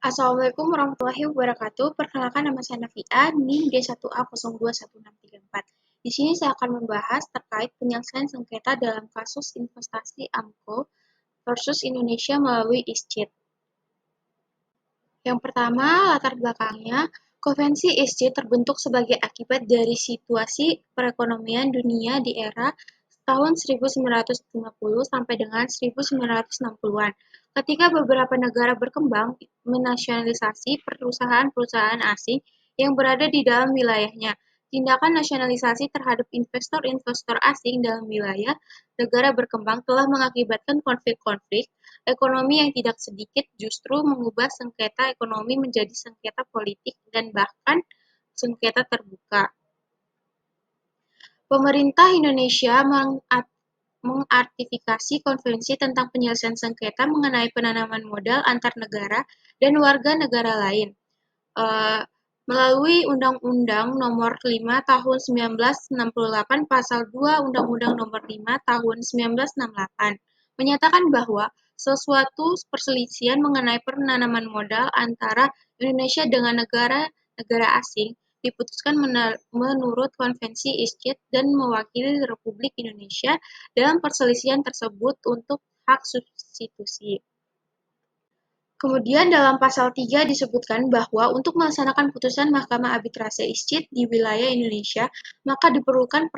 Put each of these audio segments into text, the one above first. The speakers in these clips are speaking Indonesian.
Assalamualaikum warahmatullahi wabarakatuh. Perkenalkan nama saya Nafia, NIM D1A021634. Di sini saya akan membahas terkait penyelesaian sengketa dalam kasus investasi AMCO versus Indonesia melalui ISCID. Yang pertama, latar belakangnya, Konvensi ISCID terbentuk sebagai akibat dari situasi perekonomian dunia di era tahun 1950 sampai dengan 1960-an, ketika beberapa negara berkembang menasionalisasi perusahaan-perusahaan asing yang berada di dalam wilayahnya. Tindakan nasionalisasi terhadap investor-investor asing dalam wilayah negara berkembang telah mengakibatkan konflik-konflik ekonomi yang tidak sedikit justru mengubah sengketa ekonomi menjadi sengketa politik dan bahkan sengketa terbuka. Pemerintah Indonesia mengartifikasi konvensi tentang penyelesaian sengketa mengenai penanaman modal antar negara dan warga negara lain melalui Undang-Undang Nomor 5 Tahun 1968 Pasal 2 Undang-Undang Nomor 5 Tahun 1968 menyatakan bahwa sesuatu perselisihan mengenai penanaman modal antara Indonesia dengan negara-negara asing diputuskan menurut Konvensi ISCID dan mewakili Republik Indonesia dalam perselisihan tersebut untuk hak substitusi. Kemudian dalam pasal 3 disebutkan bahwa untuk melaksanakan putusan Mahkamah Arbitrase ISCID di wilayah Indonesia, maka diperlukan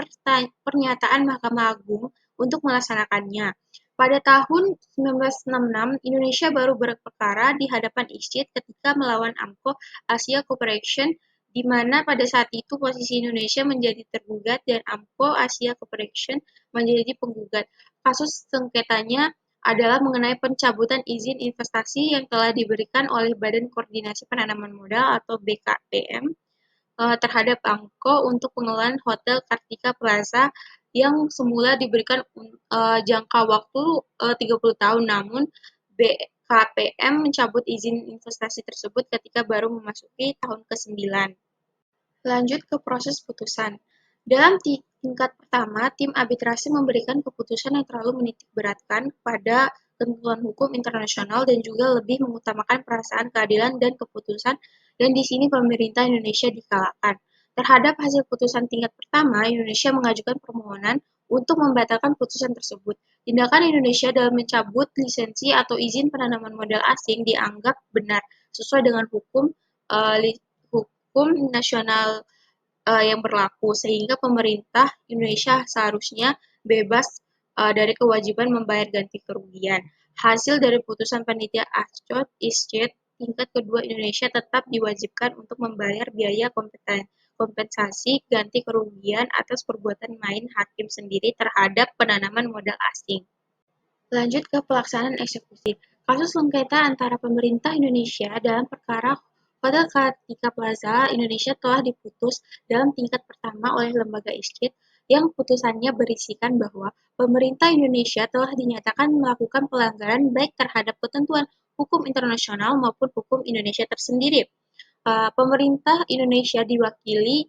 pernyataan Mahkamah Agung untuk melaksanakannya. Pada tahun 1966, Indonesia baru berperkara di hadapan ISCID ketika melawan AMCO Asia Cooperation, di mana pada saat itu posisi Indonesia menjadi tergugat dan AMCO Asia Cooperation menjadi penggugat. Kasus sengketanya adalah mengenai pencabutan izin investasi yang telah diberikan oleh Badan Koordinasi Penanaman Modal atau BKPM terhadap AMCO untuk pengelolaan Hotel Kartika Plaza yang semula diberikan jangka waktu 30 tahun, namun BKPM mencabut izin investasi tersebut ketika baru memasuki tahun ke-9. Lanjut ke proses putusan. Dalam tingkat pertama, tim arbitrase memberikan keputusan yang terlalu menitikberatkan pada ketentuan hukum internasional dan juga lebih mengutamakan perasaan keadilan dan keputusan, dan di sini pemerintah Indonesia dikalahkan. Terhadap hasil putusan tingkat pertama, Indonesia mengajukan permohonan untuk membatalkan putusan tersebut. Tindakan Indonesia dalam mencabut lisensi atau izin penanaman modal asing dianggap benar sesuai dengan hukum nasional yang berlaku, sehingga pemerintah Indonesia seharusnya bebas dari kewajiban membayar ganti kerugian. Hasil dari putusan panitia ISCID tingkat kedua, Indonesia tetap diwajibkan untuk membayar biaya kompensasi ganti kerugian atas perbuatan main hakim sendiri terhadap penanaman modal asing. Lanjut ke pelaksanaan eksekusi. Kasus sengketa antara pemerintah Indonesia dalam perkara Hotel Kartika Plaza Indonesia telah diputus dalam tingkat pertama oleh lembaga ISCID yang putusannya berisikan bahwa pemerintah Indonesia telah dinyatakan melakukan pelanggaran baik terhadap ketentuan hukum internasional maupun hukum Indonesia tersendiri. Pemerintah Indonesia diwakili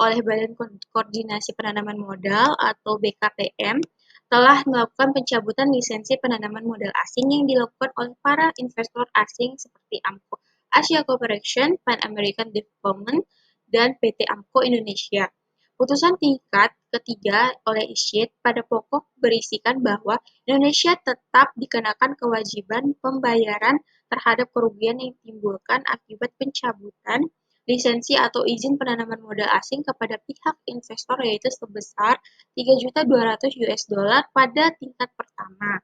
oleh Badan Koordinasi Penanaman Modal atau BKPM telah melakukan pencabutan lisensi penanaman modal asing yang dilakukan oleh para investor asing seperti AMCO Asia Cooperation, Pan American Development, dan PT AMCO Indonesia. Putusan tingkat ketiga oleh ISCID pada pokok berisikan bahwa Indonesia tetap dikenakan kewajiban pembayaran terhadap kerugian yang ditimbulkan akibat pencabutan lisensi atau izin penanaman modal asing kepada pihak investor yaitu sebesar 3.200.000 US dollar pada tingkat pertama.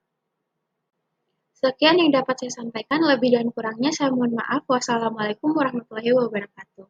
Sekian yang dapat saya sampaikan, lebih dan kurangnya saya mohon maaf. Wassalamualaikum warahmatullahi wabarakatuh.